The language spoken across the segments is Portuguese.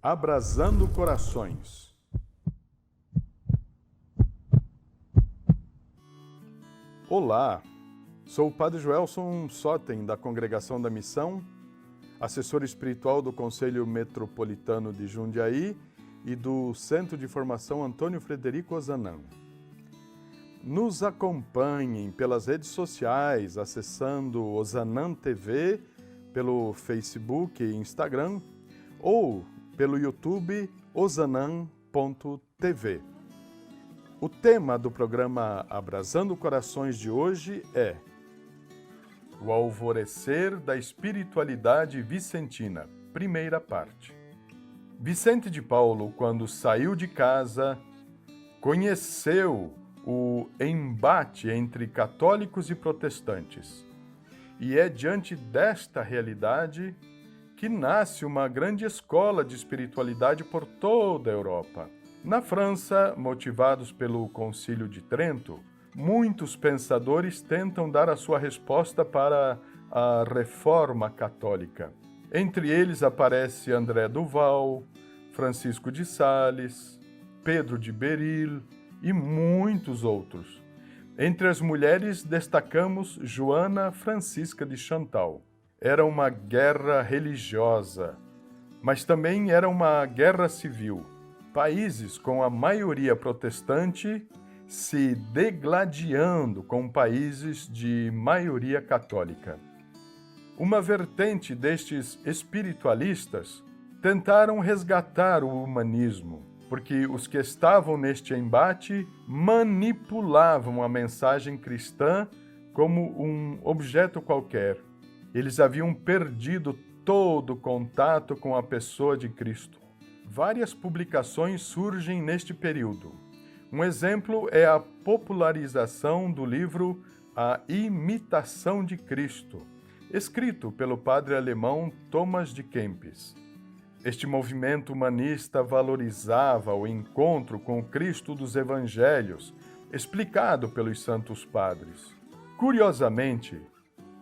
Abrasando Corações. Olá, sou o Padre Joelson Sotten, da Congregação da Missão, assessor espiritual do Conselho Metropolitano de Jundiaí e do Centro de Formação Antônio Frederico Ozanam. Nos acompanhem pelas redes sociais, acessando Ozanam TV, pelo Facebook e Instagram, ou pelo YouTube ozanam.tv. O tema do programa Abrasando Corações de hoje é o alvorecer da espiritualidade vicentina, primeira parte. Vicente de Paulo, quando saiu de casa, conheceu o embate entre católicos e protestantes. E é diante desta realidade que nasce uma grande escola de espiritualidade por toda a Europa. Na França, motivados pelo Concílio de Trento, muitos pensadores tentam dar a sua resposta para a Reforma Católica. Entre eles aparece André Duval, Francisco de Sales, Pedro de Beril e muitos outros. Entre as mulheres destacamos Joana Francisca de Chantal. Era uma guerra religiosa, mas também era uma guerra civil. Países com a maioria protestante se degladiando com países de maioria católica. Uma vertente destes espiritualistas tentaram resgatar o humanismo, porque os que estavam neste embate manipulavam a mensagem cristã como um objeto qualquer. Eles haviam perdido todo o contato com a pessoa de Cristo. Várias publicações surgem neste período. Um exemplo é a popularização do livro A Imitação de Cristo, escrito pelo padre alemão Thomas de Kempis. Este movimento humanista valorizava o encontro com o Cristo dos Evangelhos, explicado pelos santos padres. Curiosamente,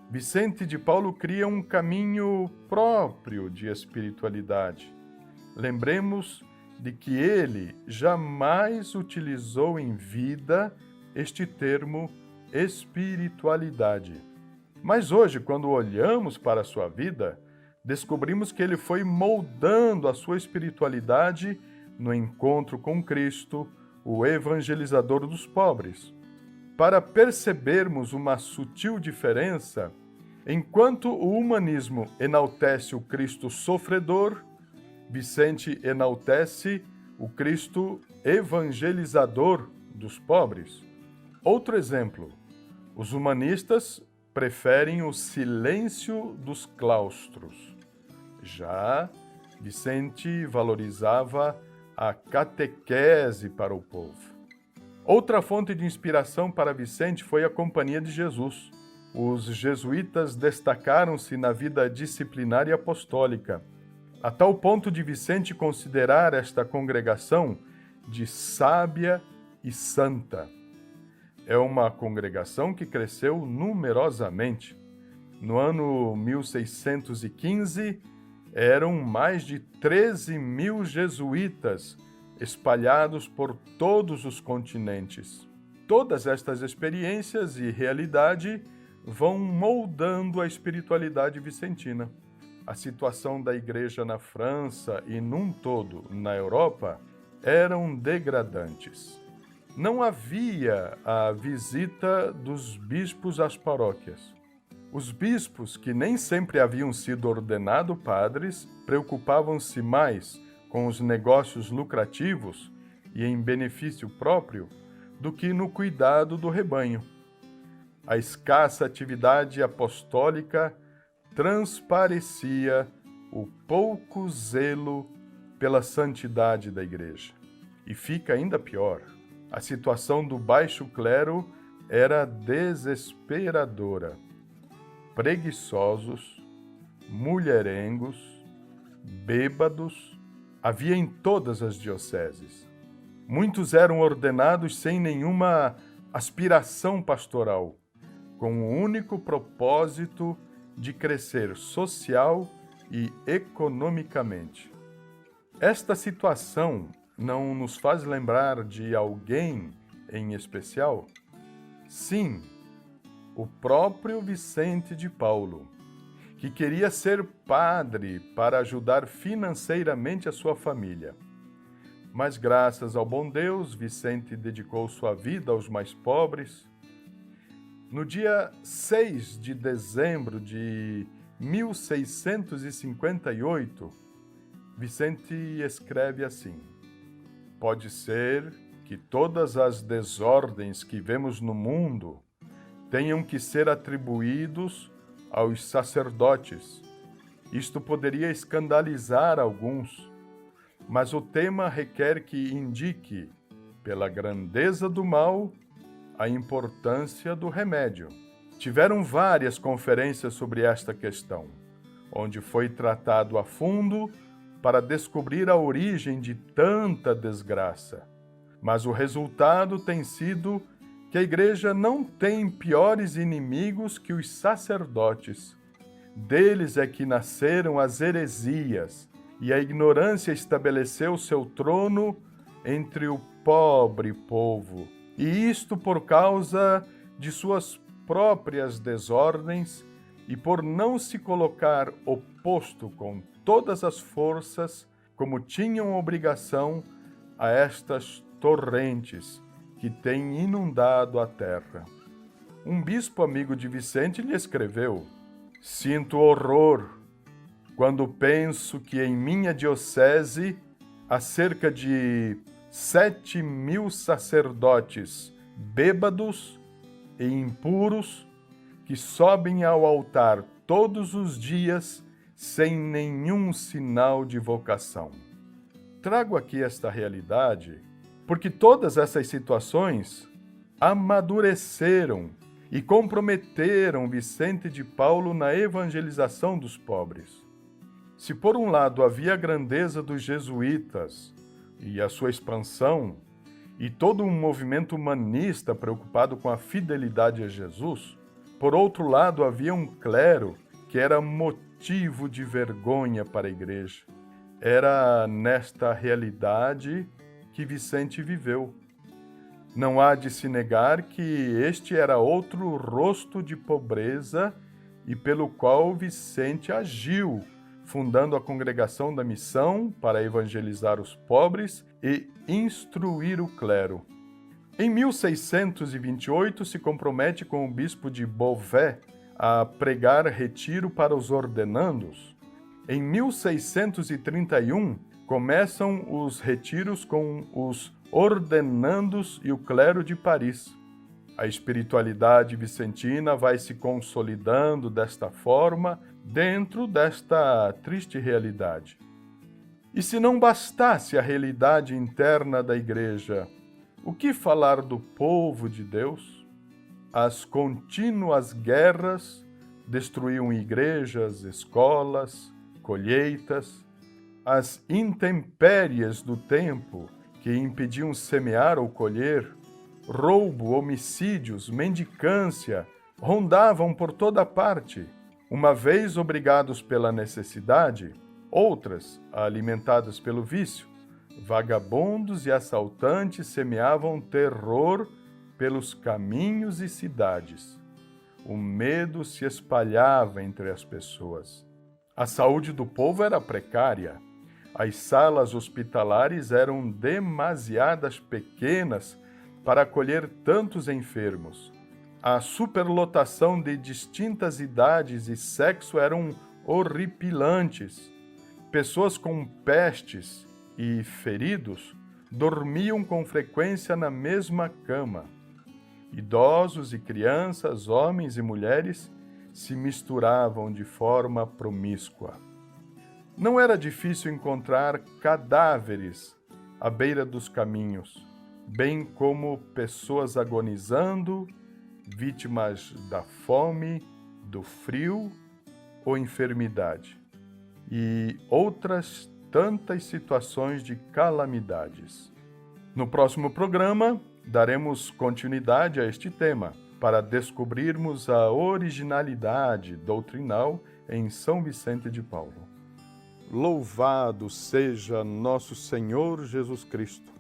Vicente de Paulo cria um caminho próprio de espiritualidade. Lembremos de que ele jamais utilizou em vida este termo espiritualidade. Mas hoje, quando olhamos para a sua vida, descobrimos que ele foi moldando a sua espiritualidade no encontro com Cristo, o evangelizador dos pobres. Para percebermos uma sutil diferença, enquanto o humanismo enaltece o Cristo sofredor, Vicente enaltece o Cristo evangelizador dos pobres. Outro exemplo, os humanistas preferem o silêncio dos claustros. Já Vicente valorizava a catequese para o povo. Outra fonte de inspiração para Vicente foi a Companhia de Jesus. Os jesuítas destacaram-se na vida disciplinar e apostólica, a tal ponto de Vicente considerar esta congregação de sábia e santa. É uma congregação que cresceu numerosamente. No ano 1615, eram mais de 13.000 jesuítas espalhados por todos os continentes. Todas estas experiências e realidade vão moldando a espiritualidade vicentina. A situação da igreja na França e num todo na Europa eram degradantes. Não havia a visita dos bispos às paróquias. Os bispos, que nem sempre haviam sido ordenados padres, preocupavam-se mais com os negócios lucrativos e em benefício próprio do que no cuidado do rebanho. A escassa atividade apostólica transparecia o pouco zelo pela santidade da igreja. E fica ainda pior. A situação do baixo clero era desesperadora. Preguiçosos, mulherengos, bêbados, havia em todas as dioceses. Muitos eram ordenados sem nenhuma aspiração pastoral, com o único propósito de crescer social e economicamente. Esta situação não nos faz lembrar de alguém em especial? Sim, o próprio Vicente de Paulo, que queria ser padre para ajudar financeiramente a sua família. Mas graças ao bom Deus, Vicente dedicou sua vida aos mais pobres. No dia 6 de dezembro de 1658, Vicente escreve assim: pode ser que todas as desordens que vemos no mundo tenham que ser atribuídos aos sacerdotes. Isto poderia escandalizar alguns, mas o tema requer que indique, pela grandeza do mal, a importância do remédio. Tiveram várias conferências sobre esta questão, onde foi tratado a fundo para descobrir a origem de tanta desgraça. Mas o resultado tem sido que a Igreja não tem piores inimigos que os sacerdotes. Deles é que nasceram as heresias, e a ignorância estabeleceu seu trono entre o pobre povo, e isto por causa de suas próprias desordens e por não se colocar oposto com todas as forças, como tinham obrigação, a estas torrentes que têm inundado a terra. Um bispo amigo de Vicente lhe escreveu: sinto horror quando penso que em minha diocese há cerca de 7.000 sacerdotes bêbados e impuros que sobem ao altar todos os dias sem nenhum sinal de vocação. Trago aqui esta realidade porque todas essas situações amadureceram e comprometeram Vicente de Paulo na evangelização dos pobres. Se por um lado havia a grandeza dos jesuítas e a sua expansão, e todo um movimento humanista preocupado com a fidelidade a Jesus, por outro lado havia um clero que era motivo de vergonha para a Igreja. Era nesta realidade que Vicente viveu. Não há de se negar que este era outro rosto de pobreza e pelo qual Vicente agiu, fundando a Congregação da Missão para evangelizar os pobres e instruir o clero. Em 1628, se compromete com o bispo de Beauvais a pregar retiro para os ordenandos. Em 1631, começam os retiros com os ordenandos e o clero de Paris. A espiritualidade vicentina vai se consolidando desta forma dentro desta triste realidade. E se não bastasse a realidade interna da Igreja, o que falar do povo de Deus? As contínuas guerras destruíam igrejas, escolas, colheitas. As intempéries do tempo que impediam semear ou colher, roubo, homicídios, mendicância, rondavam por toda parte. Uma vez obrigados pela necessidade, outras, alimentadas pelo vício, vagabundos e assaltantes semeavam terror pelos caminhos e cidades. O medo se espalhava entre as pessoas. A saúde do povo era precária. As salas hospitalares eram demasiadas pequenas para acolher tantos enfermos. A superlotação de distintas idades e sexo eram horripilantes. Pessoas com pestes e feridos dormiam com frequência na mesma cama. Idosos e crianças, homens e mulheres se misturavam de forma promíscua. Não era difícil encontrar cadáveres à beira dos caminhos, bem como pessoas agonizando, vítimas da fome, do frio ou enfermidade, e outras tantas situações de calamidades. No próximo programa, daremos continuidade a este tema, para descobrirmos a originalidade doutrinal em São Vicente de Paulo. Louvado seja nosso Senhor Jesus Cristo.